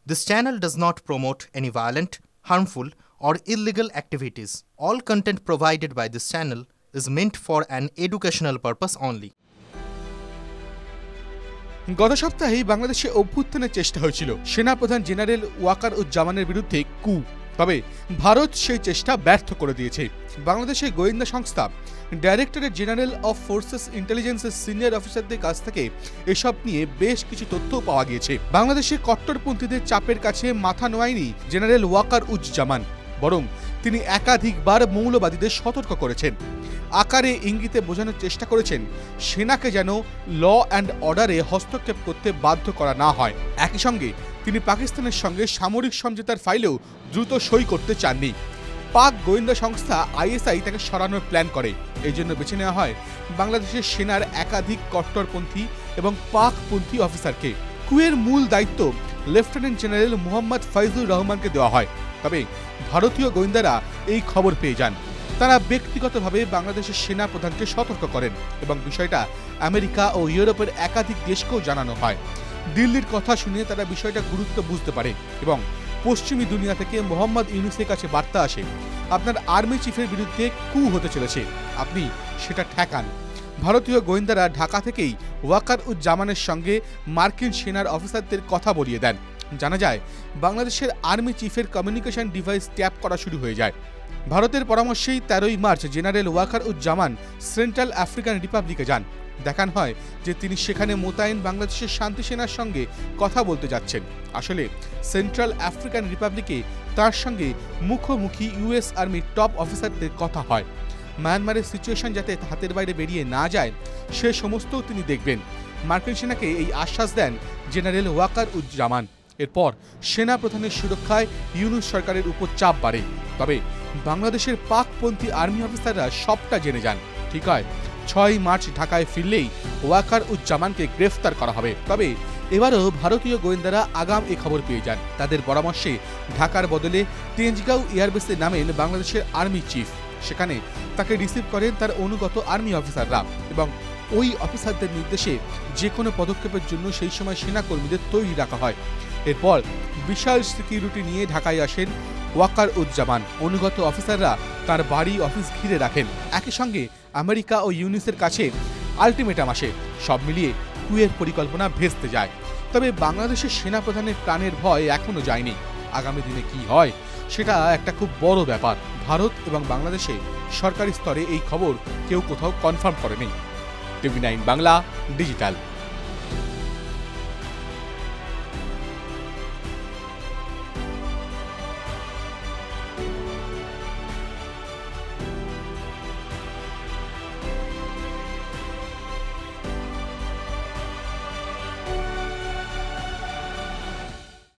This channel does not promote any violent, harmful, or illegal activities. All content provided by this channel is meant for an educational purpose only. গত সপ্তাহেই বাংলাদেশে অভ্যুত্থানের চেষ্টা হয়েছিল সেনাপ্রধান general ওয়াকারুজ্জামানের বিরুদ্ধে কু। তবে ভারত সেই চেষ্টা ব্যর্থ করে দিয়েছে। বাংলাদেশের গোয়েন্দা সংস্থা ডাইরেক্টরেট জেনারেল অফ ফোর্সেস ইন্টেলিজেন্সের সিনিয়র অফিসারদের কাছ থেকে এসব নিয়ে বেশ কিছু তথ্য পাওয়া গিয়েছে। বাংলাদেশের কট্টরপন্থীদের চাপের কাছে মাথা নোয়ায়নি জেনারেল ওয়াকারুজ্জামান, বরং তিনি একাধিকবার মৌলবাদীদের সতর্ক করেছেন। আকারে ইঙ্গিতে বোঝানোর চেষ্টা করেছেন সেনাকে যেন ল অ্যান্ড অর্ডারে হস্তক্ষেপ করতে বাধ্য করা না হয়। একই সঙ্গে তিনি পাকিস্তানের সঙ্গে সামরিক সমঝোতার ফাইলেও দ্রুত সই করতে চাননি। পাক গোয়েন্দা সংস্থা আইএসআই তাকে সরানোর প্ল্যান করে। এই জন্য বেছে নেওয়া হয় বাংলাদেশের সেনার একাধিক কট্টরপন্থী এবং পাকপন্থী অফিসারকে। কুয়ের মূল দায়িত্ব লেফটেন্যান্ট জেনারেল মোহাম্মদ ফয়জুর রহমানকে দেওয়া হয়। তবে ভারতীয় গোয়েন্দারা এই খবর পেয়ে যান। তারা ব্যক্তিগতভাবে বাংলাদেশের সেনা প্রধানকে সতর্ক করেন এবং বিষয়টা আমেরিকা ও ইউরোপের একাধিক দেশকেও জানানো হয়। দিল্লির কথা শুনে তারা বিষয়টা গুরুত্ব বুঝতে পারে এবং পশ্চিমী দুনিয়া থেকে মোহাম্মদ ইউনূসের কাছে বার্তা আসে, আপনার আর্মি চিফের বিরুদ্ধে কু হতে চলেছে, আপনি সেটা ঠেকান। ভারতীয় গোয়েন্দারা ঢাকা থেকেই ওয়াকারুজ্জামানের সঙ্গে মার্কিন সেনার অফিসারদের কথা বলিয়ে দেন। জানা যায় বাংলাদেশের আর্মি চিফের কমিউনিকেশন ডিভাইস ট্যাপ করা শুরু হয়ে যায়। ভারতের পরামর্শেই 13ই March general Wakeruzzaman central African রিপাবলিকে যান। দেখান হয় যে তিনি সেখানে মোতায়েন বাংলাদেশের শান্তি সেনার সঙ্গে কথা বলতে যাচ্ছেন। আসলে সেন্ট্রাল আফ্রিকান রিপাবলিকে তার সঙ্গে মুখোমুখি ইউএস আর্মির টপ অফিসারদের কথা হয়। মায়ানমারের সিচুয়েশন যাতে হাতের বাইরে বেরিয়ে না যায় সে সমস্তও তিনি দেখবেন। মার্কিন সেনাকে এই আশ্বাস দেন জেনারেল ওয়াকারুজ্জামান। এরপর সেনা প্রধানের সুরক্ষায় ইউনূস সরকারের উপর চাপ বাড়ে। তবে বাংলাদেশের পাকপন্থী আর্মি অফিসাররা সবটা জেনে যান। ঠিক হয় 6 মার্চ ঢাকায় ফিরলেই ওয়াকারুজ্জামানকে গ্রেফতার করা হবে। তবে এবারও ভারতীয় গোয়েন্দারা আগাম এ খবর পেয়ে যান। তাদের পরামর্শে ঢাকার বদলে তেজগাঁও এয়ারবেসে নামেন বাংলাদেশের আর্মি চিফ। সেখানে তাকে রিসিভ করেন তার অনুগত আর্মি অফিসাররা এবং ওই অফিসারদের নির্দেশে যে কোনো পদক্ষেপের জন্য সেই সময় সেনাকর্মীদের তৈরি রাখা হয়। এরপর বিশাল সিকিউরিটি নিয়ে ঢাকায় আসেন ওয়াকারুজ্জামান। অনুগত অফিসাররা তার বাড়ি অফিস ঘিরে রাখেন। একই সঙ্গে আমেরিকা ও ইউনিসের কাছে আলটিমেটাম আসে। সব মিলিয়ে কুয়ের পরিকল্পনা ভেস্তে যায়। তবে বাংলাদেশের সেনাপ্রধানের প্রাণের ভয় এখনো যায়নি। আগামী দিনে কি হয় সেটা একটা খুব বড় ব্যাপার। ভারত এবং বাংলাদেশে সরকারি স্তরে এই খবর কেউ কোথাও কনফার্ম করেনি। টিভি9 বাংলা ডিজিটাল।